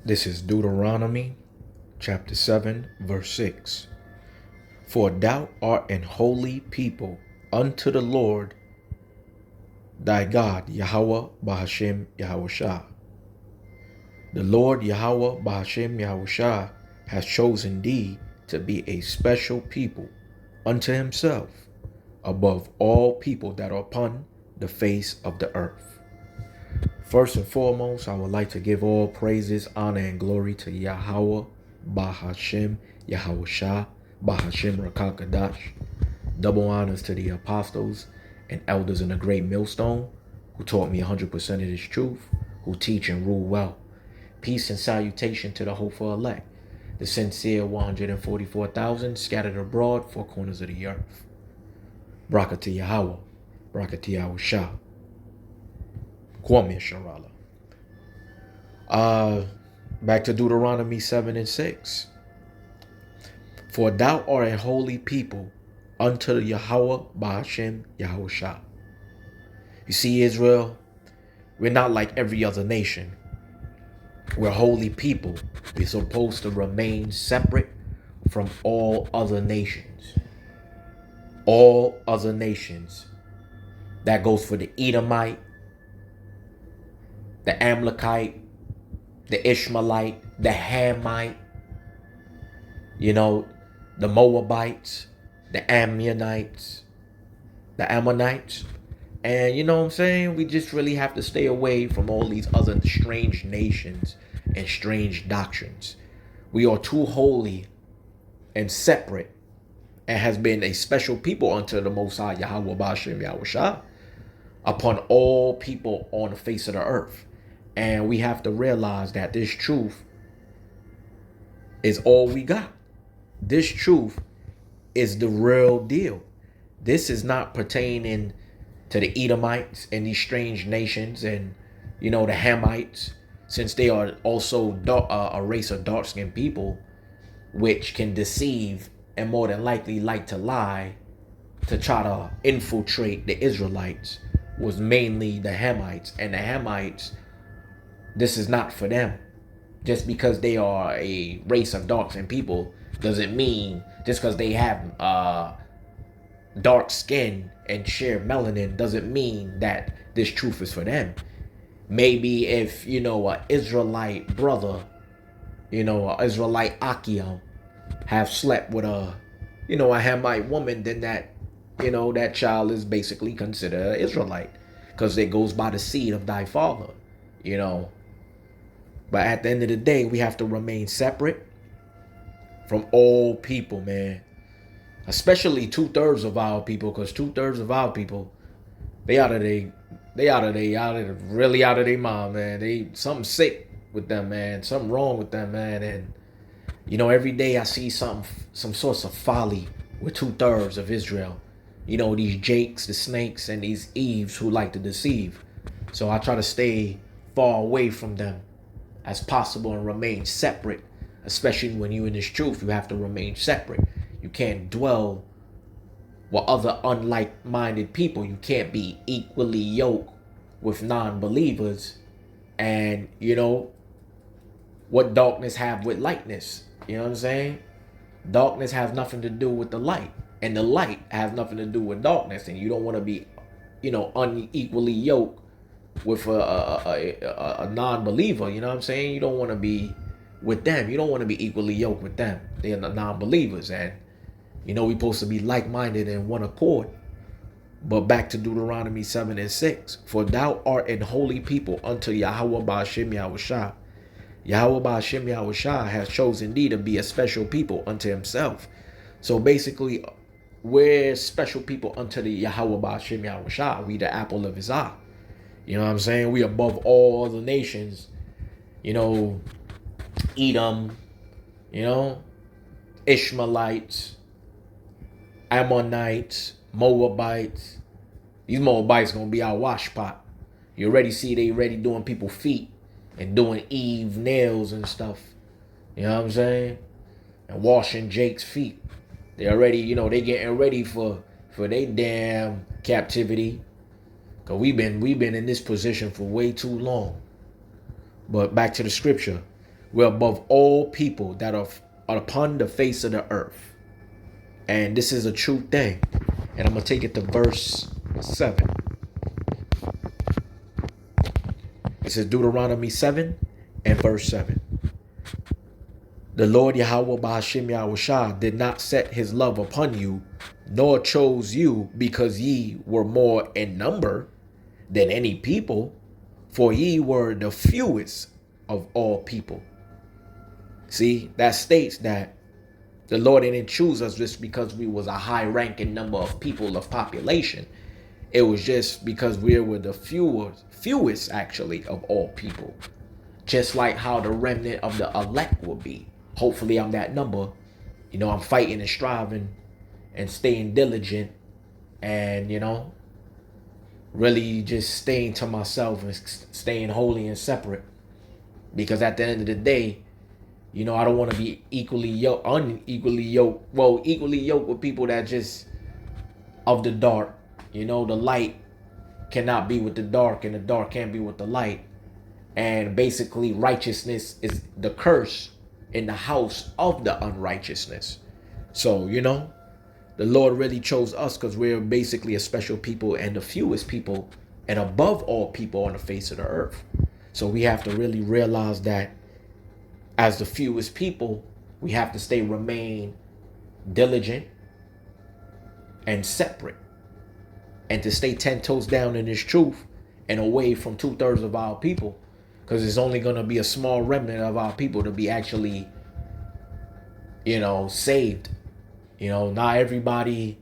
This is Deuteronomy chapter 7, verse 6. For thou art an holy people unto the Lord thy God, Yahweh Bahashem Yahushua. The Lord Yahweh Bahashem Yahushua has chosen thee to be a special people unto himself above all people that are upon the face of the earth. First and foremost, I would like to give all praises, honor, and glory to Yahweh Bahashem Yahushua Bahashem Rakakadash. Double honors to the apostles and elders in the great millstone who taught me 100% of this truth, who teach and rule well. Peace and salutation to the hopeful elect, the sincere 144,000 scattered abroad, four corners of the earth. Braka to Yahweh, Braka to Yahushua. Kwame Sharala. Back to Deuteronomy 7 and 6. For thou art a holy people unto Yahweh Bahashem Yahushua. You see, Israel, we're not like every other nation. We're holy people. We're supposed to remain separate from all other nations. All other nations. That goes for the Edomite, the Amalekite, the Ishmaelite, the Hamite, the Moabites, the Ammonites, the Ammonites. And you know what I'm saying? We just really have to stay away from all these other strange nations and strange doctrines. We are too holy and separate and has been a special people unto the Most High Yahweh Bashem Yahushua upon all people on the face of the earth. And we have to realize that this truth is all we got. This truth is the real deal. This is not pertaining to the Edomites and these strange nations and, the Hamites, since they are also a race of dark-skinned people, which can deceive and more than likely like to lie to try to infiltrate the Israelites, was mainly the Hamites. And the Hamites, this is not for them. Just because they are a race of dark-skinned people doesn't mean, just because they have dark skin and share melanin, doesn't mean that this truth is for them. Maybe if, an Israelite brother, an Israelite Achiel have slept with a Hamite woman, then that child is basically considered an Israelite because it goes by the seed of thy father, But at the end of the day, we have to remain separate from all people, man. Especially 2/3 of our people, because 2/3 of our people, they really out of their mind, man. They something sick with them, man. Something wrong with them, man. And every day I see some sorts of folly with 2/3 of Israel. These Jakes, the snakes, and these Eves who like to deceive. So I try to stay far away from them as possible and remain separate. Especially when you're in this truth, you have to remain separate. You can't dwell with other unlike-minded people. You can't be equally yoked with non-believers. And, what darkness have with lightness? You know what I'm saying? Darkness has nothing to do with the light. And the light has nothing to do with darkness. And you don't want to be, unequally yoked with a non-believer. You know what I'm saying? You don't want to be with them. You don't want to be equally yoked with them. They're the non-believers. And, we're supposed to be like-minded and one accord. But back to Deuteronomy 7 and 6. For thou art an holy people unto Yahweh Ba'ashem Yahushua. Yahweh Ba'ashem Yahushua has chosen thee to be a special people unto himself. So basically, we're special people unto the Yahweh Ba'ashem Yahushua. We the apple of his eye. You know what I'm saying? We above all other nations. Edom, Ishmaelites, Ammonites, Moabites. These Moabites gonna be our wash pot. You already see they already doing people's feet and doing Eve nails and stuff. You know what I'm saying? And washing Jake's feet. They already, they getting ready for their damn captivity. Cause we've been in this position for way too long. But back to the scripture. We're above all people that are upon the face of the earth. And this is a true thing. And I'm going to take it to verse 7. It says Deuteronomy 7 and verse 7. The Lord Yahweh Ba'ashem Yahushua did not set his love upon you, nor chose you because ye were more in number than any people, for ye were the fewest of all people. See, that states that the Lord didn't choose us just because we was a high ranking number of people of population. It was just because we were the fewest actually of all people. Just like how the remnant of the elect will be. Hopefully I'm that number. You know, I'm fighting and striving and staying diligent and, you know, really just staying to myself and staying holy and separate. Because at the end of the day, you know, I don't want to be equally yoked with people that just of the dark. You know, the light cannot be with the dark and the dark can't be with the light. And basically righteousness is the curse in the house of the unrighteousness. So, you know, the Lord really chose us because we're basically a special people and the fewest people and above all people on the face of the earth. So we have to really realize that as the fewest people, we have to remain diligent and separate, and to stay 10 toes down in this truth and away from 2/3 of our people, because it's only going to be a small remnant of our people to be actually, you know, saved. You know, not everybody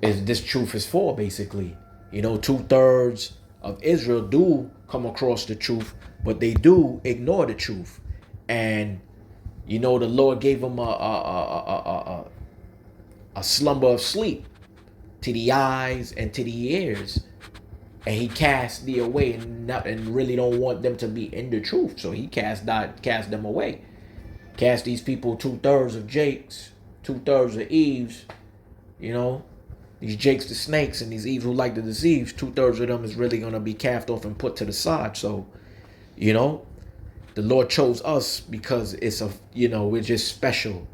is this truth is for, basically. You know, 2/3 of Israel do come across the truth, but they do ignore the truth. And, you know, the Lord gave them a slumber of sleep to the eyes and to the ears. And he cast thee away and really don't want them to be in the truth. So he cast them away. Cast these people 2/3 of Jakes, 2/3 of Eves, you know. These Jakes the snakes and these Eves who like to deceive, 2/3 of them is really going to be cast off and put to the side. So, you know, the Lord chose us because we're just special.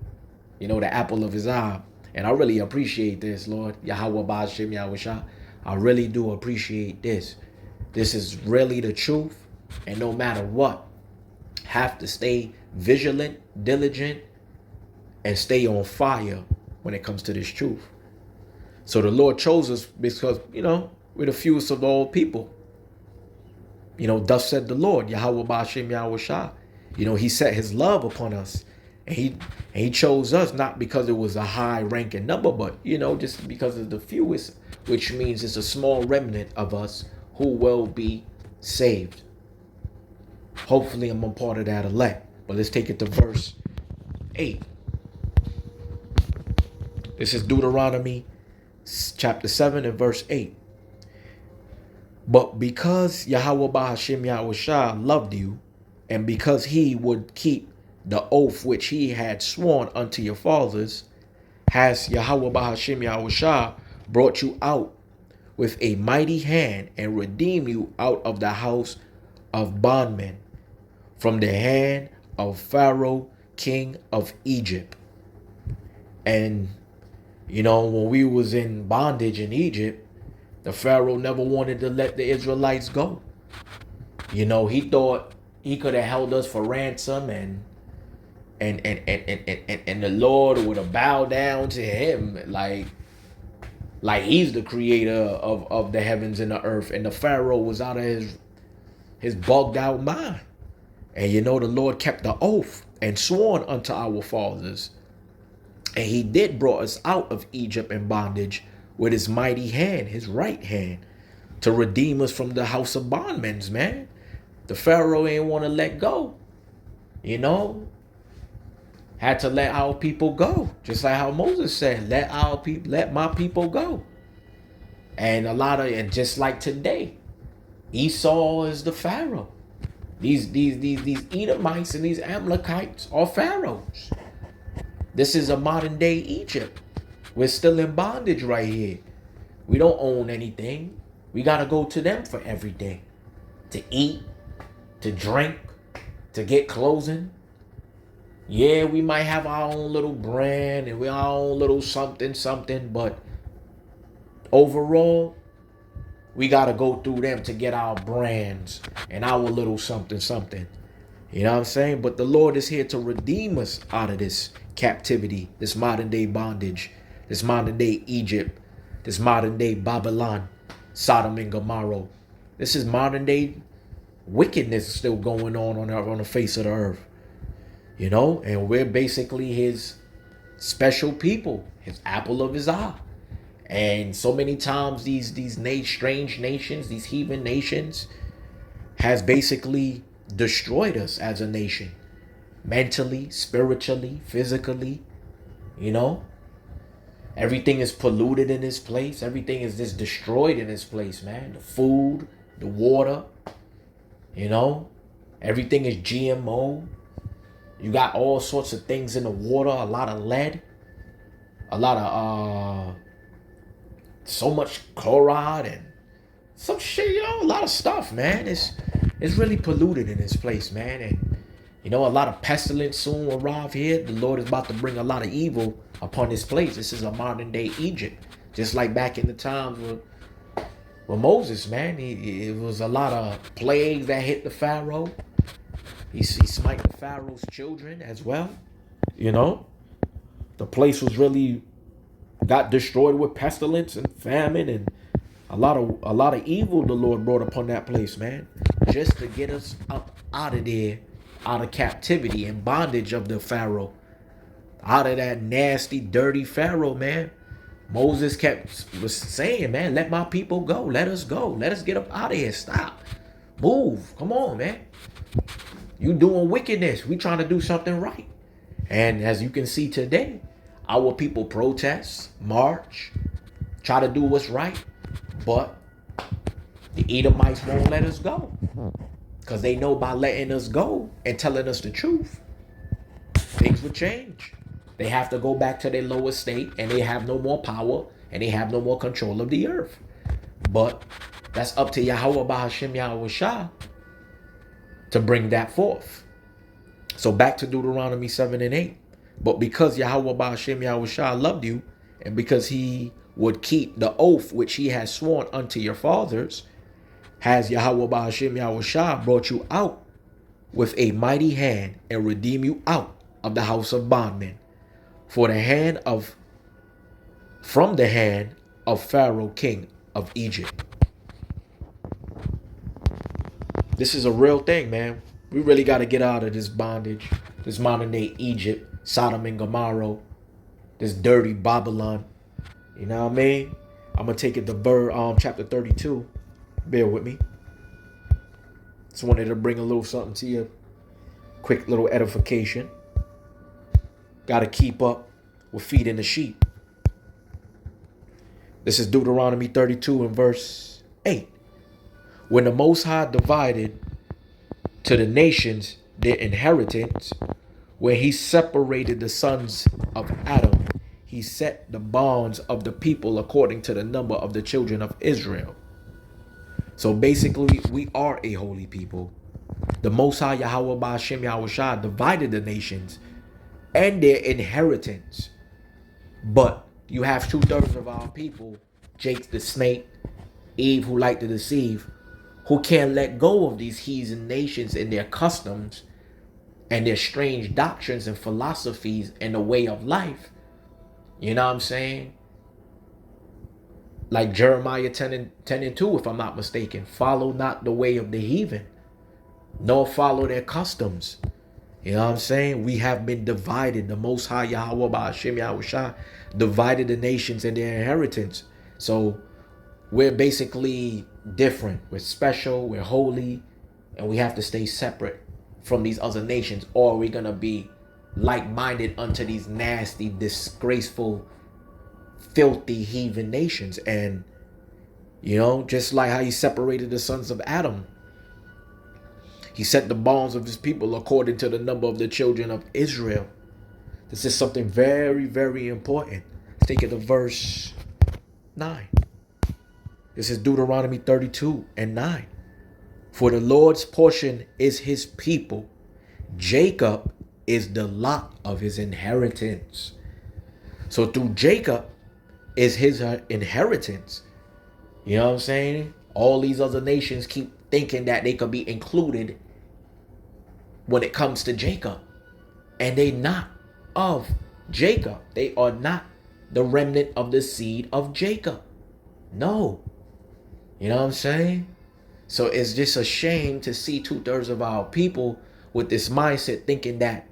You know, the apple of his eye. And I really appreciate this, Lord. Yahweh Ba'ashem Yahushua. I really do appreciate this. This is really the truth. And no matter what, have to stay vigilant, diligent, and stay on fire when it comes to this truth. So the Lord chose us because, you know, we're the fewest of all people. You know, thus said the Lord, Yahweh Ba'ashem Yahushua. You know, he set his love upon us. And he chose us not because it was a high ranking number, but, you know, just because of the fewest, which means it's a small remnant of us who will be saved. Hopefully I'm a part of that elect. But let's take it to verse 8. This is Deuteronomy chapter 7 and verse 8. But because Yahweh Ba'ashem Yahushua loved you, and because he would keep the oath which he had sworn unto your fathers, has Yahweh Ba'ashem Yahushua brought you out with a mighty hand and redeemed you out of the house of bondmen, from the hand of Pharaoh, king of Egypt. And, you know, when we was in bondage in Egypt, the Pharaoh never wanted to let the Israelites go. You know, he thought he could have held us for ransom and the Lord would have bowed down to him like he's the creator of the heavens and the earth, and the Pharaoh was out of his bugged out mind. And you know, the Lord kept the oath and sworn unto our fathers, and he did brought us out of Egypt in bondage with his mighty hand, his right hand, to redeem us from the house of bondmen, man. The Pharaoh ain't want to let go, you know. Had to let our people go, just like how Moses said, let my people go. And just like today, Esau is the Pharaoh. These Edomites and these Amalekites are pharaohs. This is a modern day Egypt. We're still in bondage right here. We don't own anything. We got to go to them for everything. To eat, to drink, to get clothing. Yeah, we might have our own little brand and we our own little something, something, but overall, we got to go through them to get our brands and our little something, something. You know what I'm saying? But the Lord is here to redeem us out of this captivity, this modern day bondage, this modern day Egypt, this modern day Babylon, Sodom and Gomorrah. This is modern day wickedness still going on the face of the earth. You know, and we're basically his special people, his apple of his eye. And so many times these strange nations, these heathen nations, has basically destroyed us as a nation, mentally, spiritually, physically. You know, everything is polluted in this place. Everything is just destroyed in this place, man. The food, the water, you know, everything is GMO. You got all sorts of things in the water, a lot of lead, a lot of so much chloride and some shit, you know, a lot of stuff, man. It's really polluted in this place, man. And you know, a lot of pestilence soon will arrive here. The Lord is about to bring a lot of evil upon this place. This is a modern day Egypt, just like back in the times with Moses, man. It was a lot of plagues that hit the Pharaoh. He smite the Pharaoh's children as well. You know, the place was really got destroyed with pestilence and famine and a lot of evil the Lord brought upon that place, man, just to get us up out of there, out of captivity and bondage of the Pharaoh, out of that nasty, dirty Pharaoh, man. Moses was saying, man, let my people go. Let us go. Let us get up out of here. Stop. Move. Come on, man. You doing wickedness. We trying to do something right. And as you can see today, our people protest, march, try to do what's right. But the Edomites won't let us go. Because they know by letting us go and telling us the truth, things will change. They have to go back to their lower state and they have no more power and they have no more control of the earth. But that's up to Yahweh Bahashim Yahweh Shah to bring that forth. So back to Deuteronomy 7 and 8. But because Yahweh Bahashim Yahweh Shah loved you, and because he would keep the oath which he has sworn unto your fathers, has Yahweh Bahashim Yahweh Shah brought you out with a mighty hand and redeem you out of the house of bondmen, from the hand of Pharaoh, king of Egypt. This is a real thing, man. We really got to get out of this bondage, this modern day Egypt, Sodom and Gomorrah, this dirty Babylon. You know what I mean? I'm going to take it to chapter 32. Bear with me. Just wanted to bring a little something to you. Quick little edification. Got to keep up with feeding the sheep. This is Deuteronomy 32 and verse 8. When the Most High divided to the nations their inheritance, when he separated the sons of Adam, he set the bonds of the people according to the number of the children of Israel. So basically, we are a holy people. The Most High Yahweh Ba'ashem Yahweh Shah divided the nations and their inheritance. But you have 2/3 of our people, Jake the snake, Eve who like to deceive, who can't let go of these heathen nations and their customs and their strange doctrines and philosophies and the way of life. You know what I'm saying? Like Jeremiah 10 and 2, if I'm not mistaken. Follow not the way of the heathen, nor follow their customs. You know what I'm saying? We have been divided. The Most High Yahweh Ba'ashem Yahweh Shah divided the nations and their inheritance. So we're basically different. We're special. We're holy. And we have to stay separate from these other nations, or we're going to be like-minded unto these nasty, disgraceful, filthy heathen nations. And, you know, just like how he separated the sons of Adam, he set the bonds of his people according to the number of the children of Israel. This is something very, very important. Let's take it to verse 9. This is Deuteronomy 32 and 9. For the Lord's portion is his people, Jacob is the lot of his inheritance. So through Jacob is his inheritance. You know what I'm saying? All these other nations keep thinking that they could be included when it comes to Jacob. And they not of Jacob. They are not the remnant of the seed of Jacob. No. You know what I'm saying? So it's just a shame to see 2/3 of our people with this mindset thinking that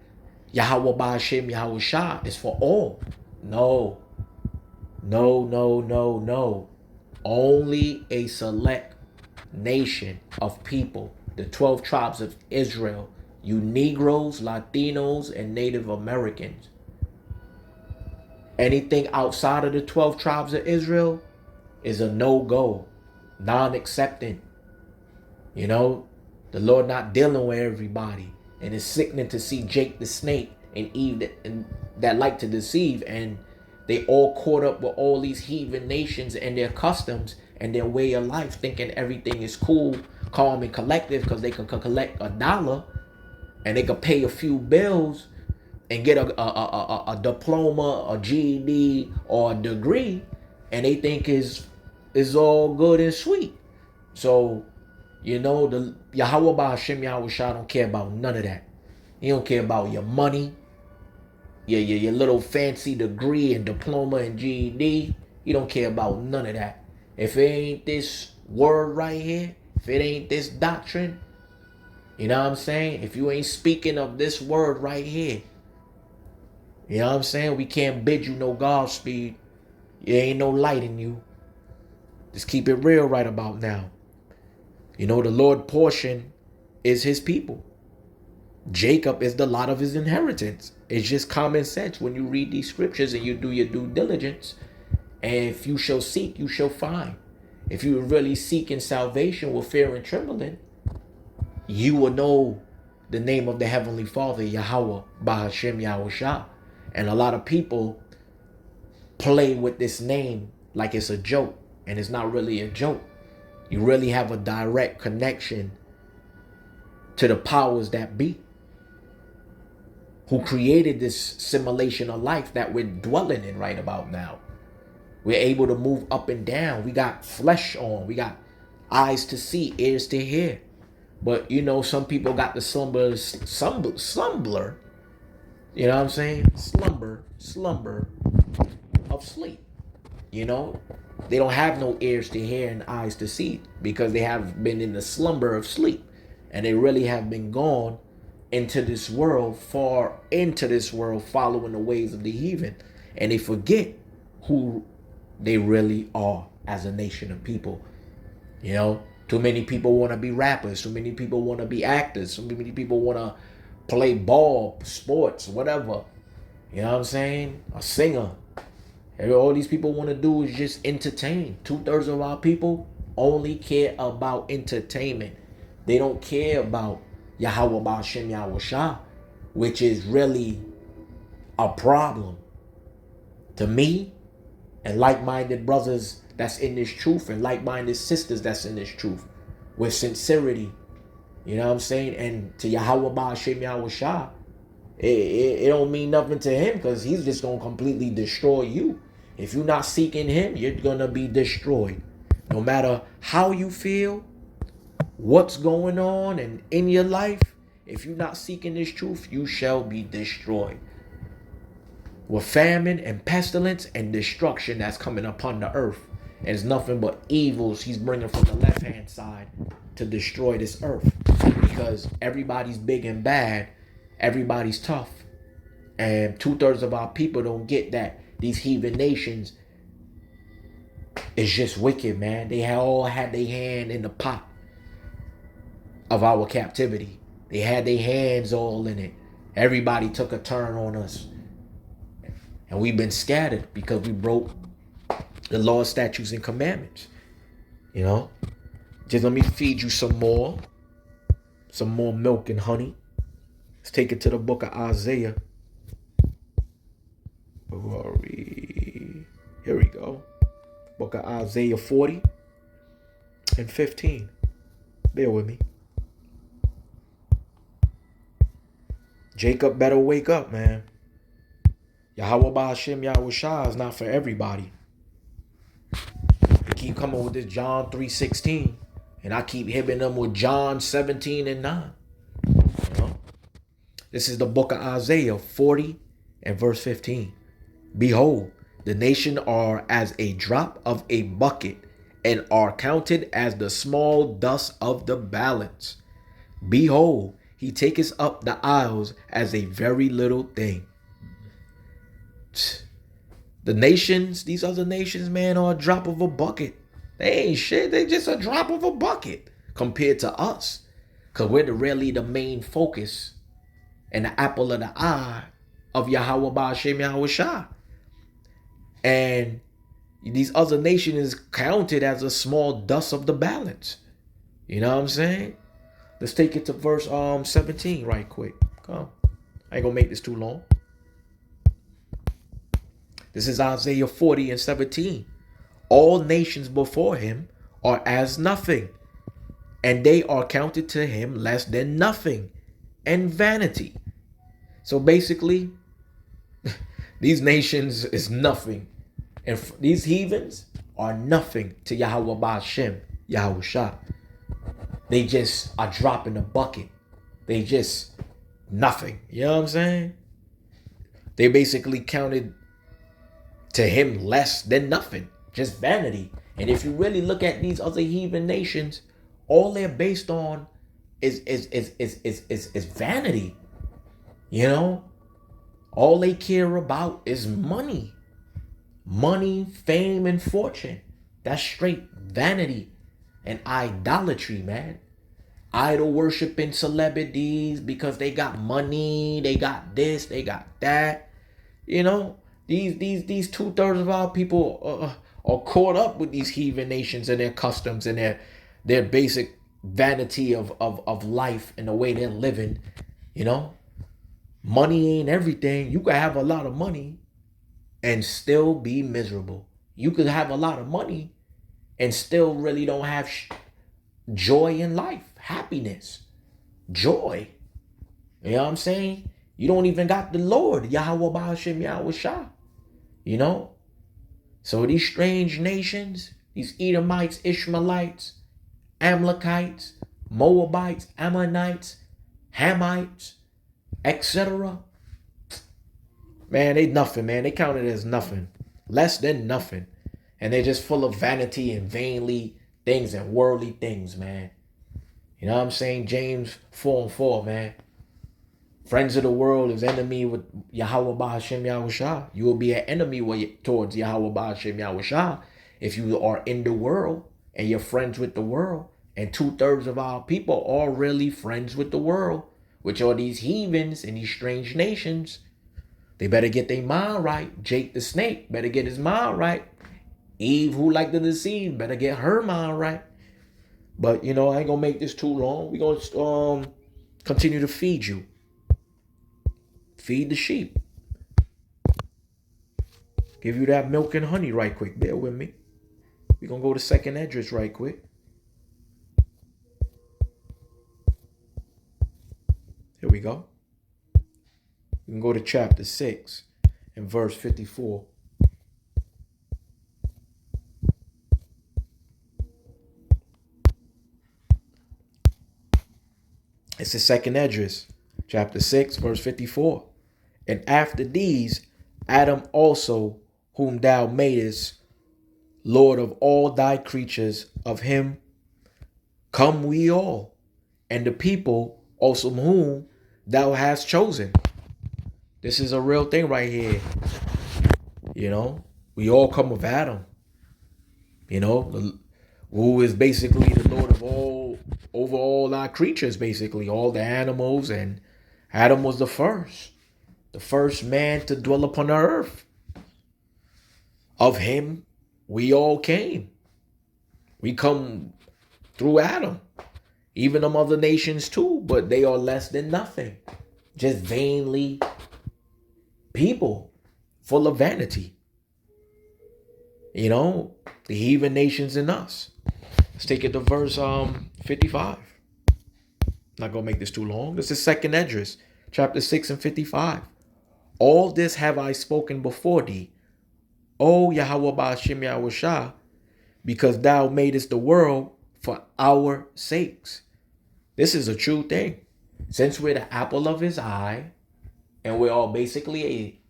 Yahweh Ba'ashem Yahweh Shah is for all. No. No, no, no, no. Only a select nation of people, the 12 tribes of Israel, you Negroes, Latinos, and Native Americans. Anything outside of the 12 tribes of Israel is a no-go, non-accepting. You know, the Lord not dealing with everybody. And it's sickening to see Jake the snake and Eve that like to deceive. And they all caught up with all these heathen nations and their customs and their way of life, thinking everything is cool, calm, and collective because they can collect $1 and they could pay a few bills and get a diploma, a GED, or a degree, and they think is all good and sweet. So, you know, the Yahweh Ba'ashem Yahweh Shah don't care about none of that. He don't care about your money, your little fancy degree and diploma and GED. He don't care about none of that. If it ain't this word right here, if it ain't this doctrine, you know what I'm saying? If you ain't speaking of this word right here, you know what I'm saying? We can't bid you no Godspeed. There ain't no light in you. Just keep it real right about now. You know, the Lord portion is his people. Jacob is the lot of his inheritance. It's just common sense when you read these scriptures and you do your due diligence. And if you shall seek, you shall find. If you are really seeking salvation with fear and trembling, you will know the name of the Heavenly Father, Yahweh, Ba'ashem Yahweh Shah. And a lot of people play with this name like it's a joke, and it's not really a joke. You really have a direct connection to the powers that be, who created this simulation of life that we're dwelling in right about now. We're able to move up and down. We got flesh on. We got eyes to see, ears to hear. But, you know, some people got the slumber, you know what I'm saying? Slumber of sleep. You know, they don't have no ears to hear and eyes to see because they have been in the slumber of sleep. And they really have been gone into this world, far into this world, following the ways of the heathen. And they forget who they really are as a nation of people. You know, too many people want to be rappers. Too many people want to be actors. Too many people want to play ball, sports, whatever. You know what I'm saying? A singer. All these people want to do is just entertain. 2/3 of our people only care about entertainment. They don't care about Yahweh Ba'ashem Yahweh Shah, which is really a problem to me and like-minded brothers that's in this truth and like-minded sisters that's in this truth with sincerity. You know what I'm saying? And to Yahweh Ba'ashem Yahweh Shah, it don't mean nothing to him because he's just going to completely destroy you. If you're not seeking him, you're going to be destroyed. No matter how you feel, what's going on and in your life, if you're not seeking this truth, you shall be destroyed. With famine and pestilence and destruction that's coming upon the earth. And it's nothing but evils he's bringing from the left-hand side to destroy this earth. Because everybody's big and bad. Everybody's tough. And 2/3 of our people don't get that. These heathen nations is just wicked, man. They all had their hand in the pot of our captivity. They had their hands all in it. Everybody took a turn on us. And we've been scattered because we broke the law, statutes, and commandments. You know? Just let me feed you some more milk and honey. Let's take it to the book of Isaiah. Here we go. Book of Isaiah 40 and 15. Bear with me. Jacob better wake up, man. Yahweh Ba'ashem Yahweh Shah is not for everybody. They keep coming with this John 3:16, and I keep hitting them with John 17 and 9. You know? This is the book of Isaiah 40 and verse 15. Behold, the nation are as a drop of a bucket, and are counted as the small dust of the balance. Behold, he taketh up the isles as a very little thing. The nations, these other nations, man, are a drop of a bucket. They ain't shit. They just a drop of a bucket compared to us. Because we're really the main focus and the apple of the eye of Yahweh Ba'ashem Yahweh Shah. And these other nations is counted as a small dust of the balance. You know what I'm saying? Let's take it to verse 17 right quick. Come. I ain't gonna make this too long. This is Isaiah 40 and 17. All nations before him are as nothing, and they are counted to him less than nothing and vanity. So basically, these nations is nothing. And these heathens are nothing to Yahweh Ba'ashem, Yahweh Shah. They just are dropping a bucket. They just nothing. You know what I'm saying? They basically counted to him less than nothing. Just vanity. And if you really look at these other heathen nations, all they're based on is vanity. You know? All they care about is money. Money, fame, and fortune. That's straight vanity and idolatry, man. Idol worshiping celebrities because they got money, they got this, they got that. You know, these 2/3 of our people are caught up with these heathen nations and their customs and their basic vanity of life and the way they're living. You know, money ain't everything. You can have a lot of money and still be miserable. You could have a lot of money and still really don't have joy in life, happiness, joy. You know what I'm saying? You don't even got the Lord, Yahweh Ba'ashem Yahweh Shah. You know? So these strange nations, these Edomites, Ishmaelites, Amalekites, Moabites, Ammonites, Hamites, etc. Man, they nothing, man. They count it as nothing. Less than nothing. And they're just full of vanity and vainly things and worldly things, man. You know what I'm saying? James 4 and 4, man. Friends of the world is enemy with Yahweh Ba'ashem Yahweh Shah. You will be an enemy towards Yahweh Ba'ashem Yahweh Shah if you are in the world and you're friends with the world. And 2/3 of our people are really friends with the world, which are these heathens and these strange nations. They better get their mind right. Jake the snake better get his mind right. Eve, who liked to deceive, better get her mind right. But, you know, I ain't going to make this too long. We're going to continue to feed you. Feed the sheep. Give you that milk and honey right quick. Bear with me. We're going to go to 2nd Esdras right quick. Here we go. We can go to chapter 6 and verse 54. It's the 2nd Esdras, chapter 6, verse 54. And after these, Adam also, whom thou madest, Lord of all thy creatures, of him come we all, and the people also whom thou hast chosen. This is a real thing right here. You know, we all come of Adam. You know, who is basically the Lord of all, over all our creatures, basically, all the animals. And Adam was the first man to dwell upon the earth. Of him, we all came. We come through Adam. Even them other nations too, but they are less than nothing. Just vainly people full of vanity. You know, the heathen nations in us. Let's take it to verse 55. Not gonna make this too long. This is 2nd Esdras, chapter 6 and 55. All this have I spoken before thee, O Yahweh Ba'ashem Yahushua, because thou madest the world for our sakes. This is a true thing. Since we're the apple of his eye, and we're all basically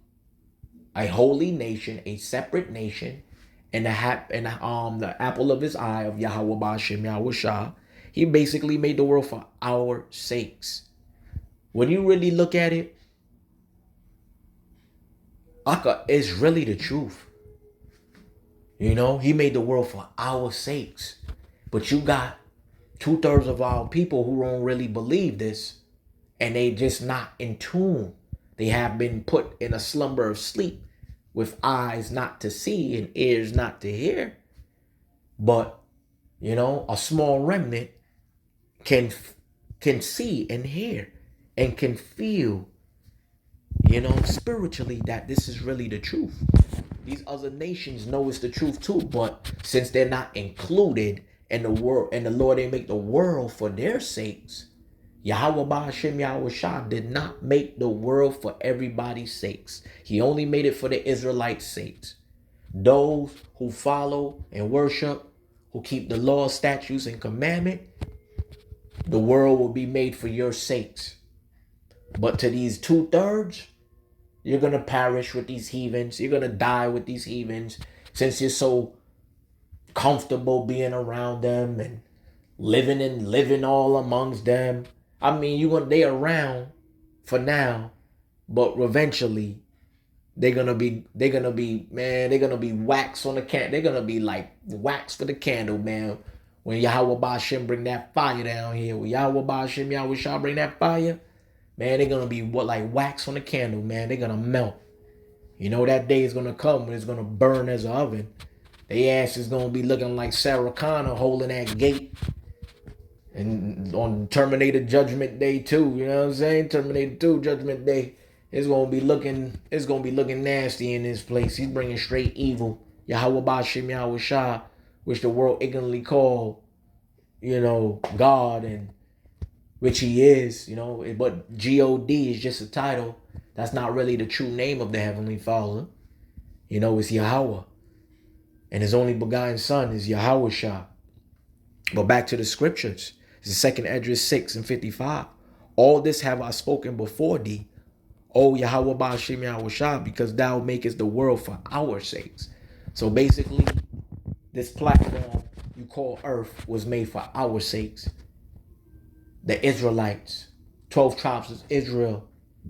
a holy nation, a separate nation, and the apple of his eye of Yahweh Ba'ashem Yahushua, he basically made the world for our sakes. When you really look at it, it's really the truth. You know, he made the world for our sakes. But you got 2/3 of our people who don't really believe this, and they just not in tune. They have been put in a slumber of sleep with eyes not to see and ears not to hear. But, you know, a small remnant can see and hear and can feel, you know, spiritually that this is really the truth. These other nations know it's the truth too, but since they're not included in the world, and the Lord ain't make the world for their sakes, Yahweh Ba'ashem Yahushua did not make the world for everybody's sakes. He only made it for the Israelites' sakes. Those who follow and worship, who keep the law, statutes, and commandment, the world will be made for your sakes. But to these 2/3, you're going to perish with these heathens. You're going to die with these heathens since you're so comfortable being around them and living all amongst them. I mean, they around for now, but eventually they're gonna be wax on the can. They're gonna be like wax for the candle, man. When Yahweh Ba'ashem bring that fire down here, when Yahweh Ba'ashem Yahushua bring that fire, man, they're gonna be like wax on the candle, man. They're gonna melt. You know that day is gonna come when it's gonna burn as an oven. Their ass is gonna be looking like Sarah Connor holding that gate. And on Terminator Judgment Day 2, you know what I'm saying? Terminator 2 Judgment Day, it's gonna be looking nasty in this place. He's bringing straight evil. Yahweh Ba'ashem Yahushua, which the world ignorantly call, you know, God, and which he is, you know, but God is just a title. That's not really the true name of the Heavenly Father. You know, it's Yahweh. And his only begotten son is Yahushua. But back to the scriptures. This is 2nd Esdras 6 and 55. All this have I spoken before thee, O Yahweh Ba'ashem Yahushua, because thou makest the world for our sakes. So basically, this platform you call earth was made for our sakes. The Israelites, 12 tribes of Israel,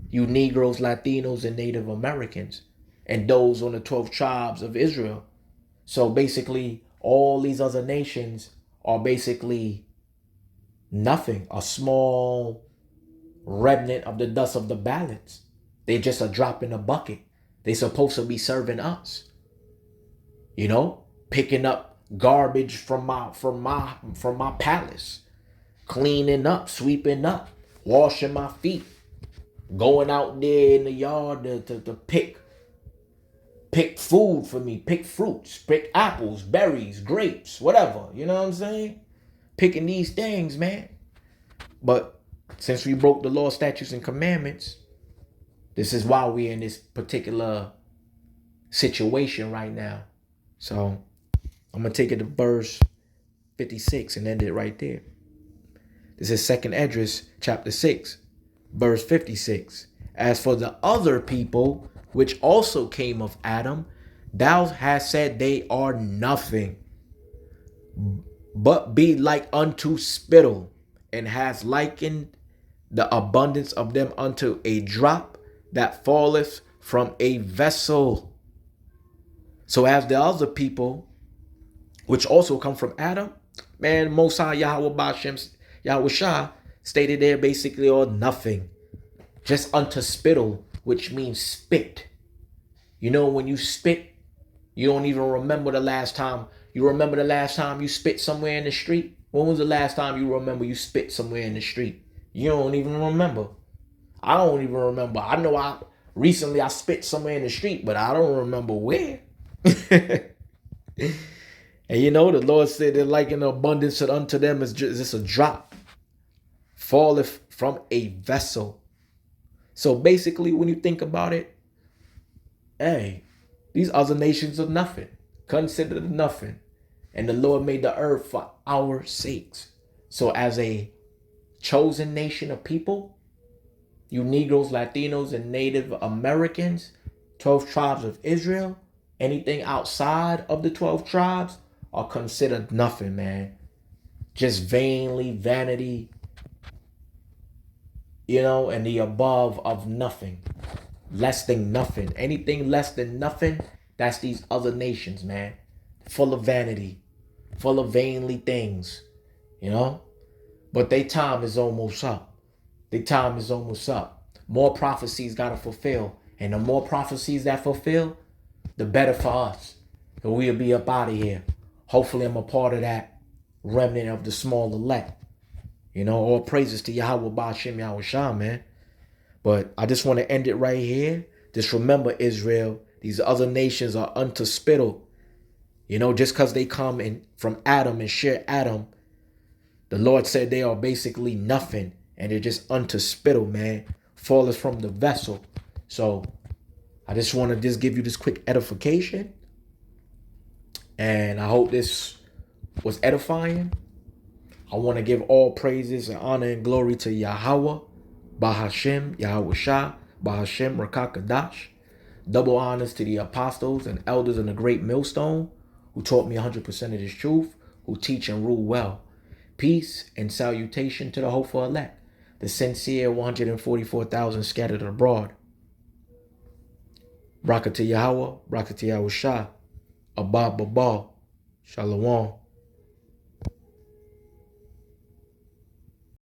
you Negroes, Latinos, and Native Americans, and those on the 12 tribes of Israel. So basically, all these other nations are basically nothing, a small remnant of the dust of the balance. They just a drop in a bucket. They supposed to be serving us. You know, picking up garbage from my palace, cleaning up, sweeping up, washing my feet, going out there in the yard to pick food for me, pick fruits, pick apples, berries, grapes, whatever. You know what I'm saying? Picking these things, man. But since we broke the law, statutes, and commandments, this is why we're in this particular situation right now. So I'm going to take it to verse 56 and end it right there. This is 2nd Esdras chapter 6, verse 56. As for the other people, which also came of Adam, thou hast said they are nothing, but be like unto spittle, and hast likened the abundance of them unto a drop that falleth from a vessel. So as the other people, which also come from Adam, man, Most High Yahweh Ba'ashem Yahushua stated there basically all nothing, just unto spittle, which means spit. You know, when you spit, you don't even remember the last time. You remember the last time you spit somewhere in the street? When was the last time you remember you spit somewhere in the street? You don't even remember. I don't even remember. I know I spit somewhere in the street, but I don't remember where. And you know, the Lord said that like an abundance unto them is just a drop falleth from a vessel. So basically, when you think about it, hey, these other nations are nothing, considered nothing. And the Lord made the earth for our sakes. So as a chosen nation of people, you Negroes, Latinos, and Native Americans, 12 tribes of Israel, anything outside of the 12 tribes are considered nothing, man. Just vainly, vanity, and the above of nothing. Less than nothing. Anything less than nothing, that's these other nations, man. Full of vanity, full of vainly things, you know? But their time is almost up. Their time is almost up. More prophecies got to fulfill. And the more prophecies that fulfill, the better for us. And we'll be up out of here. Hopefully I'm a part of that remnant of the small elect. All praises to Yahweh Ba'ashem Yahweh Shah, man. But I just want to end it right here. Just remember, Israel, these other nations are unto spittle. Just because they come in from Adam and share Adam, the Lord said they are basically nothing. And they're just unto spittle, man. Falleth from the vessel. So I just want to just give you this quick edification. And I hope this was edifying. I want to give all praises and honor and glory to Yahweh, Bahashem, Yahweh Shah, Bahashem, Rakakadash. Double honors to the apostles and elders in the great millstone who taught me 100% of this truth, who teach and rule well. Peace and salutation to the hopeful elect, the sincere 144,000 scattered abroad. Braka to Yahweh, Braka to Yahweh Shah, Abba Babal, Shalom.